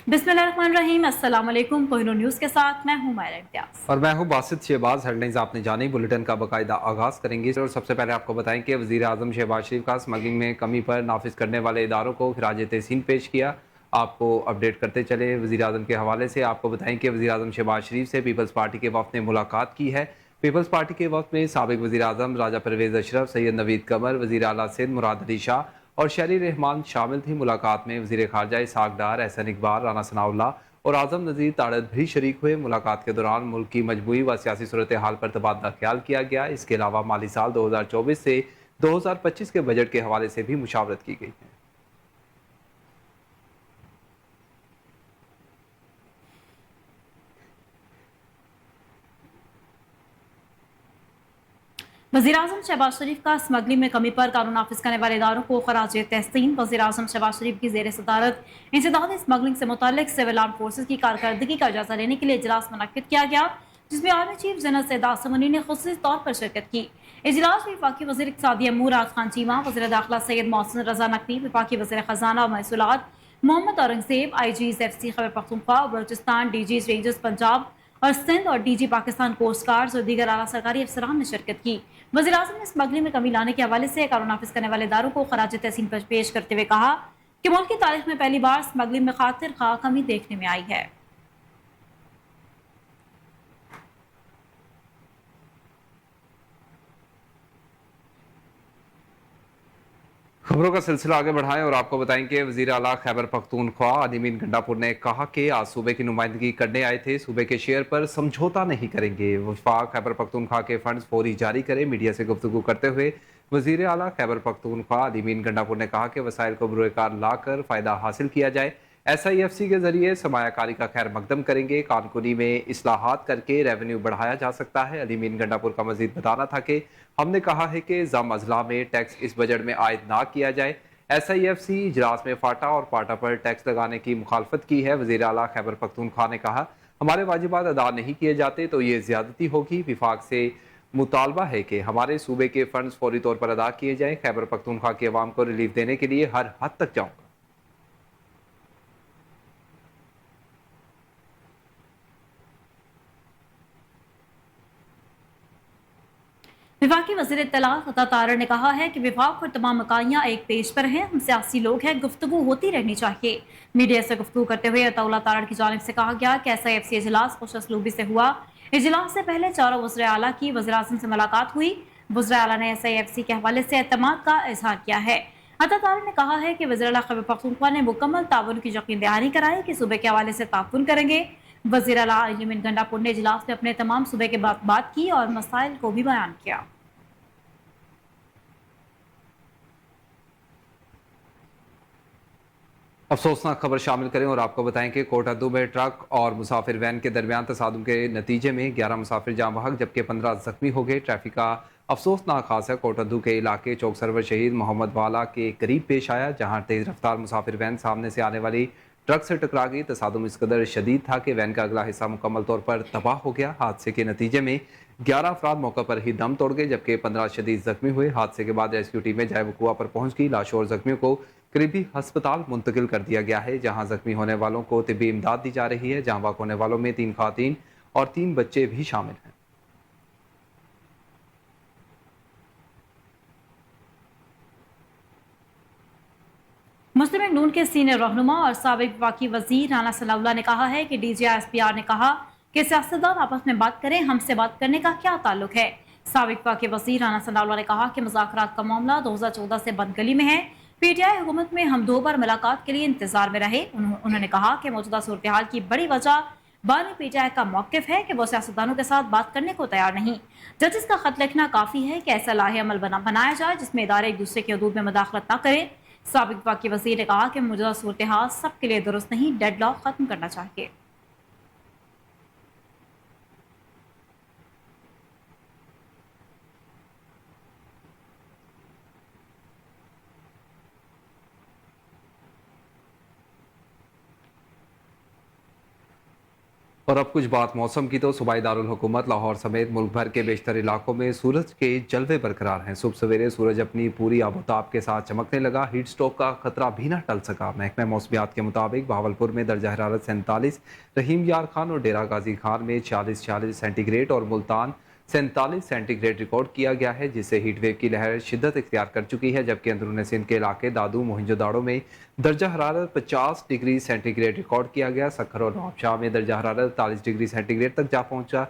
बिस्मिल्लाहिर्रहमानिर्रहीम। अस्सलाम वालेकुम। कोहिनूर न्यूज़ के साथ मैं हूं मायरा इम्तियाज। और मैं हूं बासित शहबाज। हेडलाइंस आपने जानी, बुलेटिन का बाकायदा आगाज करेंगे और सबसे पहले आपको बताएं कि वज़ीर आज़म शहबाज शरीफ का स्मगलिंग में कमी पर नाफिज करने वाले इदारों को खिराज तहसीन पेश किया। आपको अपडेट करते चले वज़ीर आज़म के हवाले से। आपको बताएं कि वज़ीर आज़म शहबाज शरीफ से पीपल्स पार्टी के वफ़द ने मुलाकात की है। पीपल्स पार्टी के वफ़द में साबिक वज़ीर आज़म राजा परवेज़ अशरफ, सैयद नवीद कमर, वज़ीर आला सिंध मुराद अली शाह और शहरी रहमान शामिल थी। मुलाकात में वज़ीर ख़ारजा इसहाक़ डार, एहसन इकबाल, राना सनाउल्लाह और आज़म नज़ीर ताड़त भी शरीक हुए। मुलाकात के दौरान मुल्क की मजमूई व सियासी सूरत हाल पर तबादला ख्याल किया गया। इसके अलावा माली साल 2024 से 2025 के बजट के हवाले से भी मुशावरत की गई है। वज़ीर आज़म शहबाज शरीफ का स्मगलिंग में कमी पर कानून नाफिज करने वाले इदारों को खराज तहसीन। वज़ीर आज़म शहबाज शरीफ की ज़ेर सदारत इंसदादी स्मगलिंग से मुताल्लिक सिविल आर्म फोर्सेज की कारकर्दगी का जायजा लेने के लिए इजलास मुनक्किद किया गया, जिसमें army chief general Syed Asim Munir ने खुसूसी तौर पर शिरकत की। इजलास में वफाकी वज़ीर इक़्तिसादी अमूर राहत खान चीमा, वज़ीर दाखिला सैयद मोहसिन रजा नकवी, वफाकी वज़ीर खजाना और महसूलात मोहम्मद औरंगजेब, IGs FC खैबर पख्तूनख्वा और बलूचिस्तान, DGs रेंजर्स पंजाब और सिंध और DG पाकिस्तान कोस्ट गार्ड और दीगर आला सरकारी अफसरान ने शिरकत की। वज़ीर आज़म ने स्मगलिंग में कमी लाने के हवाले से कानून नाफिज करने वाले इदारों को खराज तहसीन पर पेश करते हुए कहा कि मुल्क की तारीख में पहली बार स्मगलिंग में खातिर खा कमी देखने में आई है। खबरों का सिलसिला आगे बढ़ाएं और आपको बताएं कि वज़ीर आला खैबर पख्तूनख्वा अदीमीन गंडापुर ने कहा कि आज सूबे की नुमाइंदगी करने आए थे, सूबे के शेयर पर समझौता नहीं करेंगे। वफाक खैबर पख्तूनख्वा के फंड्स फौरी जारी करें। मीडिया से गुफ्तगू करते हुए वज़ीर आला खैबर पख्तूनख्वा अदीमीन गंडापुर ने कहा कि वसाइल को बुरोकार ला कर फ़ायदा हासिल किया जाए। SIFC के जरिए सरमायाकारी का खैर मकदम करेंगे। कानूनी में इस्लाहात करके रेवेन्यू बढ़ाया जा सकता है। अलीमीन गंडापुर का मजीद बताना था कि हमने कहा है कि जम अजला में टैक्स इस बजट में आयद ना किया जाए। SIFC इजलास में फाटा और पाटा पर टैक्स लगाने की मुखालफत की है। वज़ीर आला खैबर पख्तूनख्वा ने कहा, हमारे वाजिबात अदा नहीं किए जाते तो ये ज्यादती होगी। विफाक से मुतालबा है कि हमारे सूबे के फंड्स फौरी तौर पर अदा किए जाएं। खैबर पख्तूनख्वा के अवाम को रिलीफ देने के लिए हर हद तक जाऊंगा। विभाग वज़ीर इत्तलात अता तारड़ ने कहा है कि विभाग और तमाम इकाइयाँ एक पेज पर हैं। हम सियासी लोग हैं, गुफ्तगू होती रहनी चाहिए। मीडिया से गुफ्तगू करते हुए अताउल्लाह तारड़ की जानिब से कहा गया कि SIFC इजलास खुशअस्लूबी से हुआ। इजलास से पहले चारों वज़ीर आला की वज़ीर आज़म से मुलाकात हुई। वज़ीर आला ने SIFC के हवाले से एतमाद का इजहार किया है। अता तारड़ ने कहा है कि वज़ीर आला खैबर पख्तूनख्वा ने मुकम्मल ताउन की यकीन दहानी कराई कि सूबे के हवाले से ताउन करेंगे। वज़ीर आला अलीमीन गंडापुर ने इजलास में अपने तमाम सूबे के बात की और मसाइल को भी बयान किया। अफसोसनाक खबर शामिल करें और आपको बताएं कि कोटादू में ट्रक और मुसाफिर वैन के दरमियान तसादुम के नतीजे में 11 मुसाफिर जाँ बहक जबकि 15 जख्मी हो गए। ट्रैफिक का अफसोसनाक हादसा कोटादू के इलाके चौक सरवर शहीद मोहम्मद वाला के करीब पेश आया, जहां तेज रफ्तार मुसाफिर वैन सामने से आने वाली ट्रक से टकरा गई। तसादुम इस कदर शदीद था कि वैन का अगला हिस्सा मुकम्मल तौर पर तबाह हो गया। हादसे के नतीजे में 11 अफराद मौके पर ही दम तोड़ गए जबकि 15 शदीद जख्मी हुए। हादसे के बाद रेस्क्यू टीमें जाए वकुआ पर पहुंच गई। लाशों और जख्मियों को करीबी अस्पताल मुंतकिल कर दिया गया है, जहां जख्मी होने वालों को तिब्बी इमदाद दी जा रही है। जहां वाक़ होने वालों में 3 खातीन और 3 बच्चे भी शामिल हैं। मुस्लिम लीग नून के सीनियर रहनुमा और साबिक वफाकी वजीर राना सनाउल्लाह ने कहा है कि DGI SPR ने कहा कि सियासतदान आपस में बात करें, हमसे बात करने का क्या ताल्लुक है। साबिक वफाकी वजीर राना सनाउल्लाह ने कहा कि मुज़ाकरात का मामला 2014 से बदगली में है। PTI हुकूमत में हम 2 बार मुलाकात के लिए इंतजार में रहे। उन्होंने कहा कि मौजूदा सूरत हाल की बड़ी वजह बानी PTI का मौक़िफ़ है कि वो सियासतदानों के साथ बात करने को तैयार नहीं। जजिस का खत लिखना काफ़ी है कि ऐसा लाहे अमल बनाया जाए जिसमें इदारे एक दूसरे के हदूद में मुदाखलत न करें। साबिक वफाकी वज़ीर ने कहा कि मौजूदा सूरत हाल सबके लिए दुरुस्त नहीं, डेडलॉक खत्म करना चाहिए। और अब कुछ बात मौसम की। तो सूबाई दारुल हुकूमत लाहौर समेत मुल्क भर के बेशतर इलाकों में सूरज के जलवे बरकरार हैं। सुबह सवेरे सूरज अपनी पूरी आबोताब के साथ चमकने लगा। हीट स्ट्रोक का खतरा भी न टल सका। महकमा मौसमियात के मुताबिक बहावलपुर में दर्जा हरारत 47, रहीम यार खान और डेरा गाजी खान में 40 सेंटीग्रेड और मुल्तान 47 सेंटीग्रेड रिकॉर्ड किया गया है, जिससे हीट वेव की लहर शिद्दत इख्तियार कर चुकी है। जबकि अंदरून सिंध के इलाके दादू मोहिंजोदाड़ो में दर्जा हरारत 50 डिग्री सेंटीग्रेड रिकॉर्ड किया गया। सखर और नवाबशाह में दर्जा हरारत 43 डिग्री सेंटीग्रेड तक जा पहुंचा।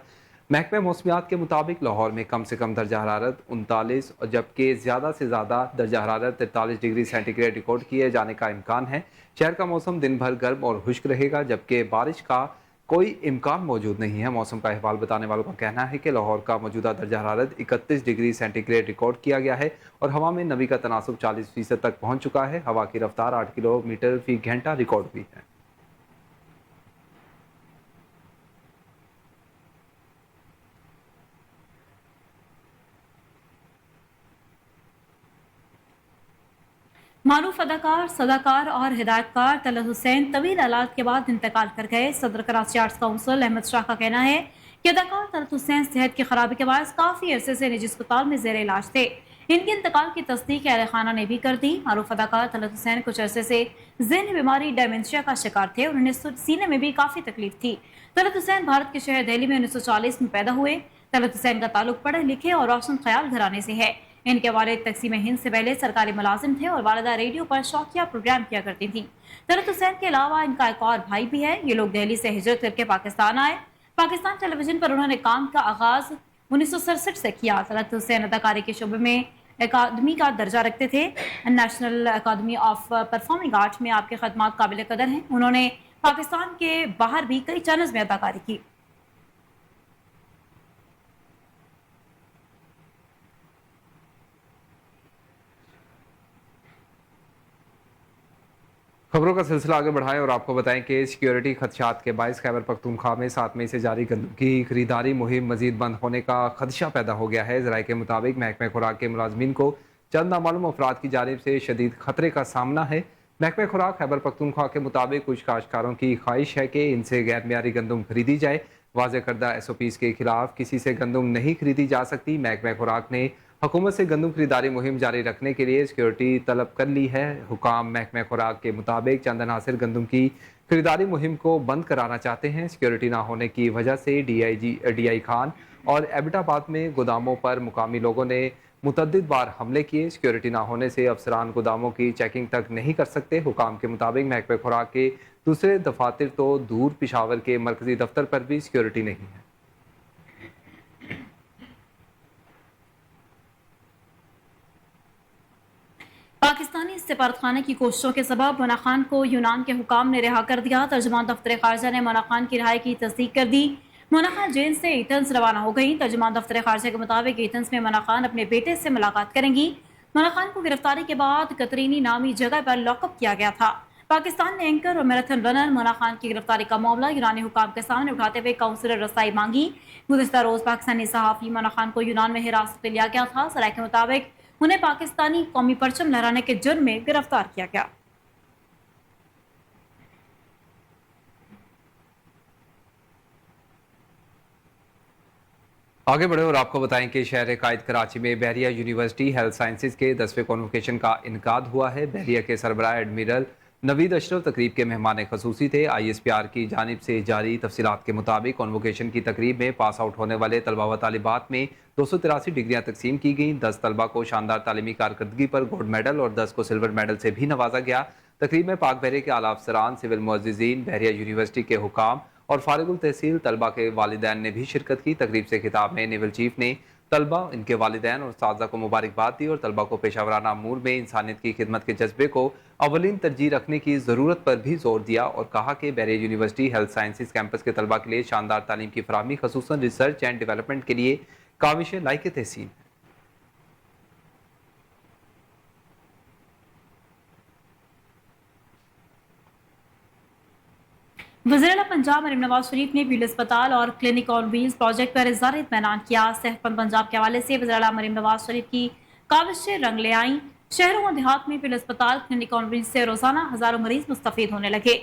महकमा मौसमियात के मुताबिक लाहौर में कम से कम दर्जा हरारत 39 और जबकि ज़्यादा से ज़्यादा दर्जा हरारत 43 डिग्री सेंटीग्रेड रिकॉर्ड किए जाने का इम्कान है। शहर का मौसम दिन भर गर्म और खुश्क रहेगा, जबकि बारिश का कोई इम्कान मौजूद नहीं है। मौसम का अहवाल बताने वालों का कहना है कि लाहौर का मौजूदा दर्जा हरारत 31 डिग्री सेंटीग्रेड रिकॉर्ड किया गया है और हवा में नमी का तनासुब 40% तक पहुंच चुका है। हवा की रफ्तार 8 किलोमीटर फी घंटा रिकॉर्ड हुई है। मारूफ अदाकार, सदाकार और हिदायतकार तलत हुसैन तवील इलाज के बाद इंतकाल कर गए। सदर कराची आर्ट्स काउंसिल अहमद शाह का कहना है कि अदाकार तलत हुसैन सेहत की खराबी के बाद काफी अरसे से निजी अस्पताल में जेर इलाज थे। इनके इंतकाल की तस्दीक अहल खाना ने भी कर दी। मारूफ अदाकार तलत हुसैन कुछ अरसे से ज़हनी बीमारी डेमेंशिया का शिकार थे और उन्हें सीने में भी काफी तकलीफ थी। तलत हुसैन भारत के शहर दिल्ली में 1940 में पैदा हुए। तलत हुसैन का ताल्लुक पढ़े लिखे और रोशन ख्याल घराने से है। इनके वालिद तकसीम हिंद से पहले सरकारी मुलाजिम थे और वालिदा रेडियो पर शौकिया प्रोग्राम किया करती थी। तलत हुसैन के अलावा इनका एक और भाई भी है। ये लोग दिल्ली से हिजरत करके पाकिस्तान आए। पाकिस्तान टेलीविजन पर उन्होंने काम का आगाज 1967 से किया। तलत हुसैन अदाकारी के शोबे में अकादमी का दर्जा रखते थे। National Academy of Performing Art में आपके खदमात काबिल कदर हैं। उन्होंने पाकिस्तान के बाहर भी कई चैनल्स में अदाकारी की। खबरों का सिलसिला आगे बढ़ाएं और आपको बताएं कि सिक्योरिटी खदशात के बायस खैबर पख्तूनख्वा में 7 मई से जारी गंदम की खरीदारी मुहिम मजीद बंद होने का खदशा पैदा हो गया है। जराये के मुताबिक महकमा खुराक के मुलाजमीन को चंद नामालूम अफराद की जानिब से शदीद खतरे का सामना है। महकमा खुराक खैबर पख्तूनख्वा के मुताबिक कुछ काश्तकारों की ख्वाहिश है कि इनसे गैर मियारी गंदम खरीदी जाए। वाज़ेह करदा SOPs के खिलाफ किसी से गंदम नहीं खरीदी जा सकती। महकमा खुराक ने हुकूमत से गंदम खरीदारी मुहिम जारी रखने के लिए सिक्योरिटी तलब कर ली है। हुकाम महकमा खुराक के मुताबिक चंद अनासिर गंदम की खरीदारी मुहिम को बंद कराना चाहते हैं। सिक्योरिटी ना होने की वजह से DI खान और एबटाबाद में गोदामों पर मुकामी लोगों ने मुतअद्दिद बार हमले किए। सिक्योरिटी ना होने से अफसरान गोदामों की चेकिंग तक नहीं कर सकते। हुकाम के मुताबिक महकमा खुराक के दूसरे दफातर तो दूर पिशावर के मरकजी दफ्तर पर भी सिक्योरिटी नहीं है। पाकिस्तानी सफारतखाने की कोशिशों के सबब मोना खान को यूनान के हुकाम ने रिहा कर दिया। तर्जुमान दफ्तर खारजा ने मोना खान की रिहाई की तस्दीक कर दी। मोना खान जेल से एथेंस रवाना हो गई। तर्जुमान दफ्तर खारजा के मुताबिक एथेंस में मोना खान अपने बेटे से मुलाकात करेंगी। मोना खान को गिरफ्तारी के बाद कतरीनी नामी जगह पर लॉकअप किया गया था। पाकिस्तान ने एंकर और मैराथन रनर मोना खान की गिरफ्तारी का मामला यूनानी हुकाम के सामने उठाते हुए काउंसिलर रसाई मांगी। गुज़िश्ता रोज पाकिस्तानी सहाफ़ी मोना खान को यूनान में हिरासत में लिया गया था। सराय के मुताबिक उन्हें पाकिस्तानी कौमी परचम लहराने के जुर्म में गिरफ्तार किया गया। आगे बढ़े और आपको बताएं कि शहर कायद कराची में बहरिया यूनिवर्सिटी हेल्थ साइंसेज के 10वें कॉन्वोकेशन का इनकाद हुआ है। बहरिया के सरबराह एडमिरल नवीद अशरफ तकरीब के मेहमान खसूसी थे। ISPR की जानिब से जारी तफसीलात के मुताबिक कॉन्वोकेशन की तकरीब में पास आउट होने वाले तलबा व तालिबात में 283 डिग्रियाँ तकसीम की गईं। 10 तलबा को शानदार तालीमी कारकर्दगी पर गोल्ड मेडल और 10 को सिल्वर मेडल से भी नवाजा गया। तकरीब में पाक बहरे के आला अफसरान, सिविल मुअज़्ज़िज़ीन, बहरिया यूनिवर्सिटी के हुकाम और फारिगुल तहसील तलबा के वालिदैन ने भी शिरकत की। तकरीब से खिताब में नेवल चीफ ने तलबा, इनके वालिदैन और उस्ताज़ा को मुबारकबाद दी और तलबा को पेशावराना अमूर में इंसानियत की खिदमत के जज्बे को अवलिन तरजीह रखने की ज़रूरत पर भी जोर दिया और कहा कि बहरिया यूनिवर्सिटी हेल्थ साइंसेज कैंपस के तलबा के लिए शानदार तालीम की फराहमी खसूसन रिसर्च एंड डेवलपमेंट के लिए काविश लायक तहसीन है। वज़ीर-ए-आला पंजाब मरीम नवाज शरीफ ने व्हील अस्पताल और क्लिनिक ऑन व्हील्स प्रोजेक्ट पर इज़हार इत्मीनान किया। सेहतमंद पंजाब के हवाले से वज़ीर-ए-आला मरीम नवाज शरीफ की काविशें रंग ले आईं। शहरों और देहात में व्हील अस्पताल, क्लिनिक ऑन व्हील्स से रोजाना हजारों मरीज मुस्तफीद होने लगे।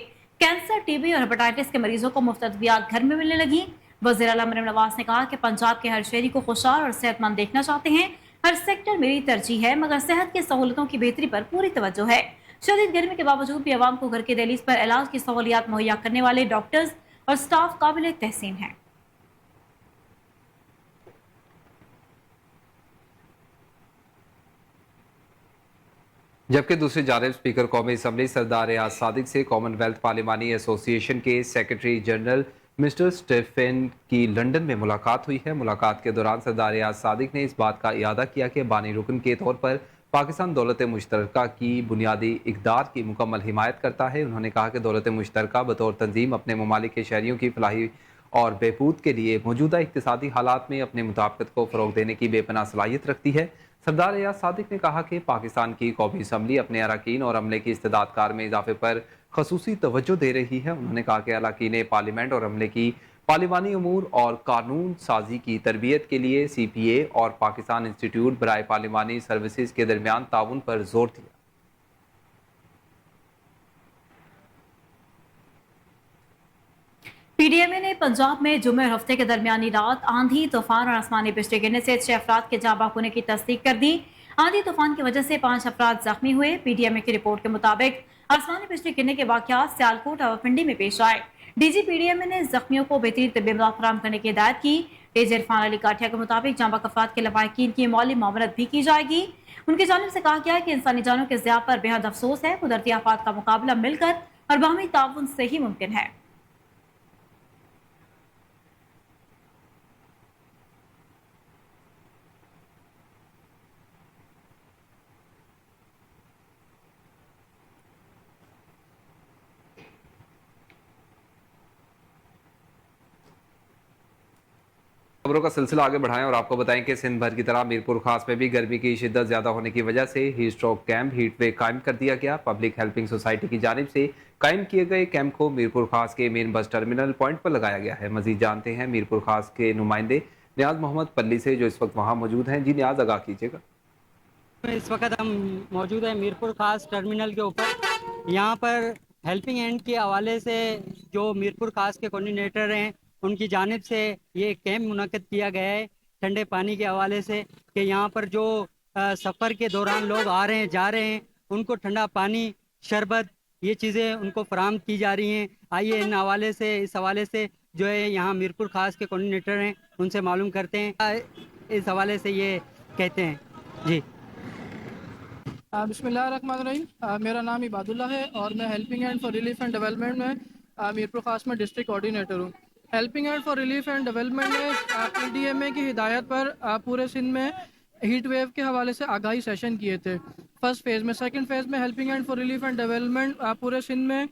कैंसर, टीबी और हेपेटाइटिस के मरीजों को मुफ्त अद्वियात घर में मिलने लगी। वज़ीर आला मरियम नवाज ने कहा कि पंजाब के हर शहरी को खुशहाल और सेहतमंद देखना चाहते हैं। हर सेक्टर मेरी तरजीह है, मगर सेहत की सहूलतों की बेहतरी पर पूरी तवज्जो है। शदीद गर्मी के बावजूद भी आवाम को घर के दहलीज पर इलाज की सहूलियात मुहैया करने वाले डॉक्टर्स और स्टाफ काबिल तहसीन है। जबकि दूसरी जानिब स्पीकर कौमी असम्बली सरदार रियाज सादिक से कॉमनवेल्थ पार्लिमानी एसोसिएशन के सेक्रेटरी जनरल मिस्टर स्टेफन की लंदन में मुलाकात हुई है। मुलाकात के दौरान सरदार रियाज सादिक ने इस बात का इयादा किया कि बानी रुकन के तौर पर पाकिस्तान दौलत मुश्तरका की बुनियादी इक़दार की मुकम्मल हिमायत करता है। उन्होंने कहा कि दौलत मुश्तरका बतौर तंजीम अपने ममालिक के शहरियों की फलाही और बहबूद के लिए मौजूदा इक़्तिसादी हालात में अपने मुताबिकत को फ़रोग़ देने की बेपनाह सलाहियत रखती है। सरदार रियाज सादिक ने कहा कि पाकिस्तान की कौमी असम्बली अपने अरकान और अमले की इस्तेदाद कार में इजाफे पर खसूसी तवज्जो दे रही है। उन्होंने कहा कि अरकान पार्लियामेंट और अमले की पार्लिमानी अमूर और कानून साजी की तरबियत के लिए CPA और पाकिस्तान इंस्टीट्यूट बराए पार्लिमानी सर्विसेज के दरमियान ताउन पर जोर दिया। PDMA ने पंजाब में जुमे और हफ्ते के दरमियानी रात आंधी, तूफान और आसमानी बिजली गिरने से 6 अफराद के जाँ बाक होने की तस्दीक कर दी। आंधी तूफान की वजह से 5 अफराद जख्मी हुए। PDMA की रिपोर्ट के मुताबिक आसमानी बिजली गिरने के वाकयात सियालकोट और पिंडी में पेश आए। DG PDMA ने जख्मियों को बेहतरीन तिब्बी इमदाद फराहम करने की हिदायत की। DG इरफान अली काठिया के मुताबिक जाँ बाक अफराद के लवाहिकीन की मौली मामलत भी की जाएगी। उनकी जानिब से कहा गया है कि इंसानी जानों के ज़िया पर बेहद अफसोस है। कुदरती आफात का मुकाबला मिलकर और बाहमी ताउन से ही मुमकिन है। खबरों का सिलसिला आगे बढ़ाएं और आपको बताएं कि सिंध भर की तरह मीरपुर खास में भी गर्मी की शिद्दत ज्यादा होने की वजह से हीट स्ट्रोक कैंप हीट वे कायम कर दिया गया। पब्लिक हेल्पिंग सोसाइटी की जानिब से कायम किए गए कैंप को मीरपुर खास के मेन बस टर्मिनल पॉइंट पर लगाया गया है। मजीद जानते हैं मीरपुर खास के नुमाइंदे नियाज मोहम्मद पल्ली से, जो इस वक्त वहाँ मौजूद हैं। जी नियाज, आगाह कीजिएगा। इस वक्त हम मौजूद हैं मीरपुर खास टर्मिनल के ऊपर। यहाँ पर हेल्पिंग हैंड के हवाले से जो मीरपुर खास के कोऑर्डिनेटर हैं उनकी जानिब से ये कैंप मुनक़िद किया गया है ठंडे पानी के हवाले से, कि यहाँ पर जो सफ़र के दौरान लोग आ रहे हैं जा रहे हैं उनको ठंडा पानी, शरबत, ये चीज़ें उनको फराहम की जा रही हैं। आइए इस हवाले से जो है यहाँ मीरपुर खास के कोऑर्डिनेटर हैं उनसे मालूम करते हैं, इस हवाले से ये कहते हैं। जी बिस्मिल्लाहिर्रहमानिर्रहीम। मेरा नाम इबादुल्ला है और मैं helping hand for relief and development में मीरपुर खास में डिस्ट्रिक्ट कोऑर्डिनेटर हूँ। Helping hand for relief and development में PDMA की हिदायत पर पूरे सिंध में हीट वेव के हवाले से आगाही सेशन किए थे फर्स्ट फेज़ में। सेकंड फेज़ में helping hand for relief and development पूरे सिंध में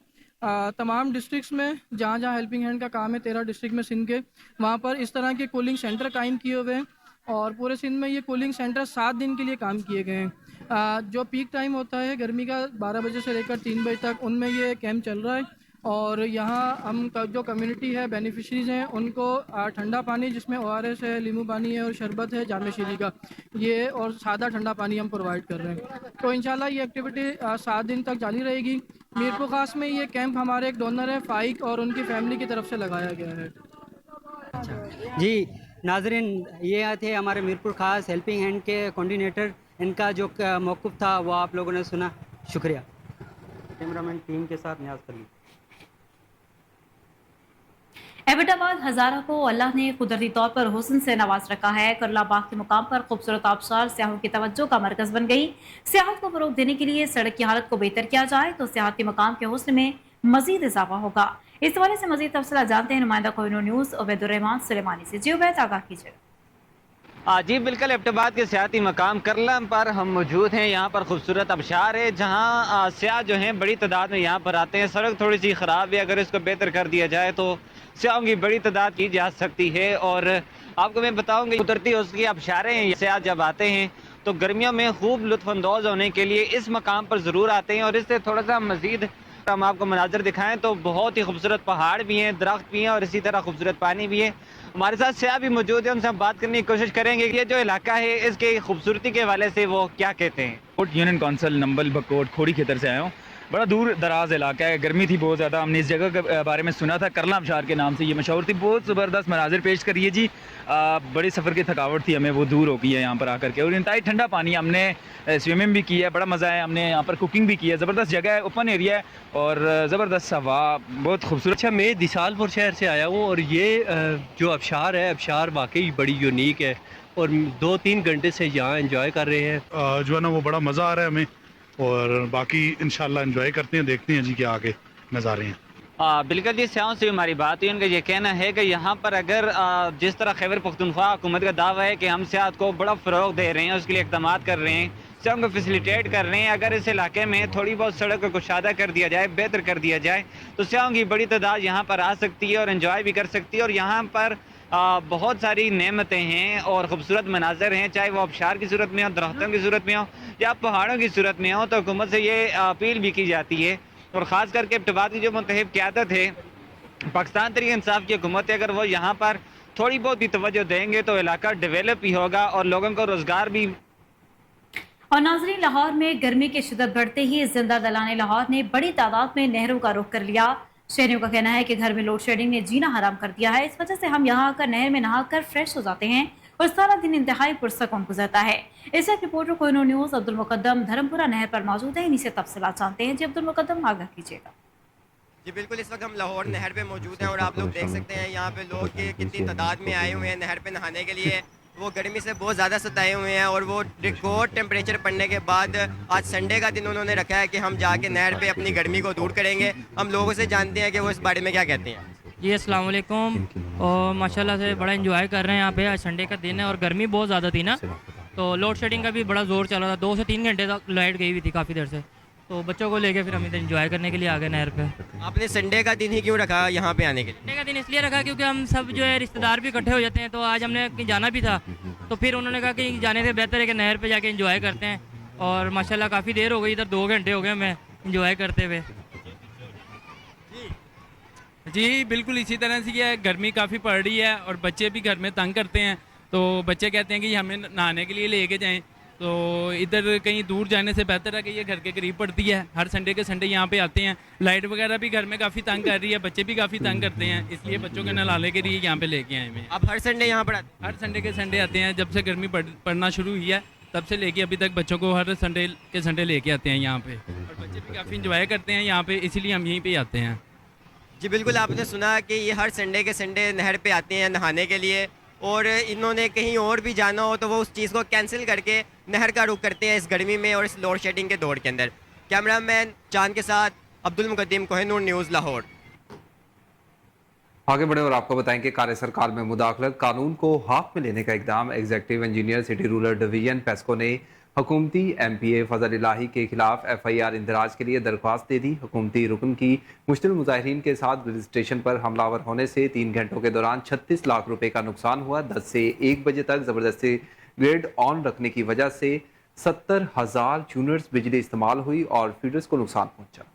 तमाम डिस्ट्रिक्ट्स में जहाँ जहाँ हेल्पिंग हैंड का काम है 13 डिस्ट्रिक्ट में सिंध के, वहाँ पर इस तरह के कूलिंग सेंटर कायम किए हुए हैं और पूरे सिंध में ये कूलिंग सेंटर 7 दिन के लिए काम किए गए हैं। जो पीक टाइम होता है गर्मी का 12 बजे से लेकर 3 बजे तक, उनमें ये कैंप चल रहा है। और यहाँ हम जो कम्युनिटी है, बेनिफिशरीज हैं, उनको ठंडा पानी जिसमें ORS है, नींबू पानी है और शरबत है जामे शीरी का, ये और सादा ठंडा पानी हम प्रोवाइड कर रहे हैं। तो इंशाल्लाह ये एक्टिविटी 7 दिन तक जारी रहेगी। मीरपुर खास में ये कैंप हमारे एक डोनर है फाइक और उनकी फैमिली की तरफ से लगाया गया है। जी नाजरीन, ये थे हमारे मीरपुर खास हेल्पिंग हैंड के कोऑर्डिनेटर। इनका जो मौक़िफ़ था वो आप लोगों ने सुना। शुक्रिया। कैमरामैन टीम के साथ न्याज कर ली। एबटाबाद हज़ारा को अल्लाह ने कुदरती तौर पर हुस्न से नवाज रखा है। करला बाग के मुकाम पर खूबसूरत आबशार सियाहों की तवज्जो का मरकज़ बन गई। सियाहत को फ़रोग़ देने के लिए सड़क की हालत को बेहतर किया जाए तो सियाहती मकाम के हुस्न में मजीद इजाफा होगा। इस हवाले से मजीद तफसीलात जानते हैं नुमाइंदा कोहिनूर न्यूज़ उबैदुर्रहमान सुलेमानी से। जी उबैद, आगाह कीजिए। जी बिल्कुल, एबटाबाद के सियाती मकाम करला पर हम मौजूद हैं। यहाँ पर खूबसूरत आबशार है जहाँ सियाह जो हैं बड़ी तादाद में यहाँ पर आते हैं। सड़क थोड़ी सी ख़राब है, अगर इसको बेहतर कर दिया जाए तो सियाहों की बड़ी तादाद की जा सकती है। और आपको मैं बताऊँगी कुदरती उसकी आबशारें हैं। सियाह जब आते हैं तो गर्मियों में खूब लुत्फ़अंदोज़ होने के लिए इस मकाम पर ज़रूर आते हैं। और इससे थोड़ा सा मज़ीद हम आपको मनाजर दिखाएं तो बहुत ही खूबसूरत पहाड़ भी हैं, दरख्त भी हैं और इसी तरह खूबसूरत पानी भी है। हमारे साथ सियाह भी मौजूद है, उनसे हम बात करने की कोशिश करेंगे कि ये जो इलाका है इसके खूबसूरती के हवाले से वो क्या कहते हैं। कोट यूनियन काउंसिल नंबल बकोट खोड़ी खेतर से आया हूँ। बड़ा दूर दराज इलाका है, गर्मी थी बहुत ज़्यादा। हमने इस जगह के बारे में सुना था, करला अबशार के नाम से ये मशहूर थी। बहुत ज़बरदस्त मनाजिर पेश करिए जी। बड़ी सफ़र की थकावट थी, हमें वो दूर हो गई है यहाँ पर आकर के। और इंतहाई ठंडा पानी, हमने स्विमिंग भी की है, बड़ा मज़ा है। हमने यहाँ पर कुकिंग भी की है, ज़बरदस्त जगह है, ओपन एरिया है और ज़बरदस्त हवा, बहुत खूबसूरत। अच्छा, मैं दिसालपुर शहर से आया हूँ और ये जो अबशार है, अबशार वाकई बड़ी यूनिक है और 2-3 घंटे से यहाँ एंजॉय कर रहे हैं। जो है ना वो बड़ा मज़ा आ रहा है हमें और बाकी इंशाल्लाह एंजॉय करते हैं, देखते हैं जी क्या आगे नज़ारे हैं। बिल्कुल जी, स्याहों से हमारी बात हुई। उनका ये कहना है कि यहाँ पर अगर जिस तरह खैबर पख्तूनख्वा हुकूमत का दावा है कि हम सियाहत को बड़ा फ़रोग दे रहे हैं, उसके लिए इक़दाम कर रहे हैं, सियाहों को फैसिलिटेट कर रहे हैं, अगर इस इलाके में थोड़ी बहुत सड़क को कुशादा कर दिया जाए, बेहतर कर दिया जाए, तो सियाहों की बड़ी तादाद यहाँ पर आ सकती है और एंजॉय भी कर सकती है। और यहाँ पर बहुत सारी नेमतें हैं और ख़ूबसूरत मनाज़र हैं, चाहे वो आबशार की सूरत में हो, दरख्तों की सूरत में हो या पहाड़ों की सूरत में हो। तो हुकूमत से ये अपील भी की जाती है और ख़ास करके एबटाबाद की जो मुंतखब क़यादत है, पाकिस्तान तहरीक इंसाफ की हुकूमत है, अगर वो यहाँ पर थोड़ी बहुत भी तवज्जो देंगे तो इलाका डेवलप भी होगा और लोगों को रोज़गार भी। और नाज़रीन, लाहौर में गर्मी की शिद्दत बढ़ते ही जिंदा दलाने लाहौर ने बड़ी तादाद में नहरों का रुख कर लिया। शहरियों का कहना है कि घर में लोड शेडिंग ने जीना हराम कर दिया है। इस वजह से हम यहाँ आकर नहर में नहाकर फ्रेश हो जाते हैं और सारा दिन इंतहाई पुरसकून गुजरता है। इस वक्त रिपोर्टर कोहिनूर न्यूज़ अब्दुल मुकद्दम धर्मपुरा नहर पर मौजूद है, इन्हीं से तफसीलात जानते हैं। जी अब्दुल मुकद्दम, आगाह कीजिएगा। जी बिल्कुल, इस वक्त हम लाहौर नहर पे मौजूद हैं और आप लोग देख सकते हैं यहाँ पे लोग कितनी तादाद में आए हुए हैं नहर पे नहाने के लिए। वो गर्मी से बहुत ज़्यादा सताए हुए हैं और वो रिकॉर्ड टेम्परेचर पड़ने के बाद आज संडे का दिन उन्होंने रखा है कि हम जाके नहर पे अपनी गर्मी को दूर करेंगे। हम लोगों से जानते हैं कि वो इस बारे में क्या कहते हैं। जी अस्सलाम वालेकुम। और माशाल्लाह से बड़ा एंजॉय कर रहे हैं यहाँ पे। आज संडे का दिन है और गर्मी बहुत ज़्यादा थी ना, तो लोड शेडिंग का भी बड़ा ज़ोर चला था। 2 से 3 घंटे तक लाइट गई हुई थी काफ़ी देर से, तो बच्चों को लेके फिर हम इधर एंजॉय करने के लिए आ गए नहर पे। आपने संडे का दिन ही क्यों रखा यहाँ पे आने के लिए? संडे का दिन इसलिए रखा क्योंकि हम सब जो है रिश्तेदार भी इकट्ठे हो जाते हैं, तो आज हमने कहीं जाना भी था, तो फिर उन्होंने कहा कि जाने से बेहतर है कि नहर पे जाके एंजॉय करते हैं। और माशाल्लाह काफ़ी देर हो गई, इधर 2 घंटे हो गए हमें एंजॉय करते हुए। जी बिल्कुल इसी तरह से है, गर्मी काफ़ी पड़ रही है और बच्चे भी घर में तंग करते हैं, तो बच्चे कहते हैं कि हमें नहाने के लिए लेके जाएं। तो इधर कहीं दूर जाने से बेहतर है कि ये घर के करीब पड़ती है। हर संडे के संडे यहाँ पे आते हैं। लाइट वगैरह भी घर में काफ़ी तंग कर रही है, बच्चे भी काफ़ी तंग करते हैं, इसलिए बच्चों के नहलाने के लिए यहाँ पे लेके आए हैं। आप हर संडे यहाँ पर आते हैं? हर संडे के संडे आते हैं, जब से गर्मी पड़ना शुरू हुई है तब से लेके अभी तक बच्चों को हर संडे के संडे लेके आते हैं यहाँ पे, और बच्चे भी काफ़ी इंजॉय करते हैं यहाँ पे, इसीलिए हम यहीं पे आते हैं। जी बिल्कुल, आपने सुना कि ये हर संडे के संडे नहर पे आते हैं नहाने के लिए, और इन्होंने कहीं और भी जाना हो तो वो उस चीज़ को कैंसिल करके नहर का रुख करते हैं इस गर्मी में और इस लोड शेडिंग के दौर के अंदर। कैमरामैन चांद के साथ अब्दुल मुकद्दम, कोहिनूर न्यूज़, लाहौर। आगे बढ़े और आपको बताएं कि कार्य सरकार में मुदाखलत, कानून को हाथ में लेने का इकदाम। Executive engineer city rural division PESCO ने हुकूमती MPA फजल इलाही के खिलाफ FIR इंदराज के लिए दरख्वास्त दे दी। हुकूमती रुकन की मुश्तिल मुजाहिरीन के साथ पुलिस स्टेशन पर हमलावर होने से 3 घंटों के दौरान 36 लाख रुपए का नुकसान हुआ। 10 से 1 बजे तक ज़बरदस्ती ग्रिड ऑन रखने की वजह से 70,000 यूनिट्स बिजली इस्तेमाल हुई और फीडर्स को नुकसान पहुंचा।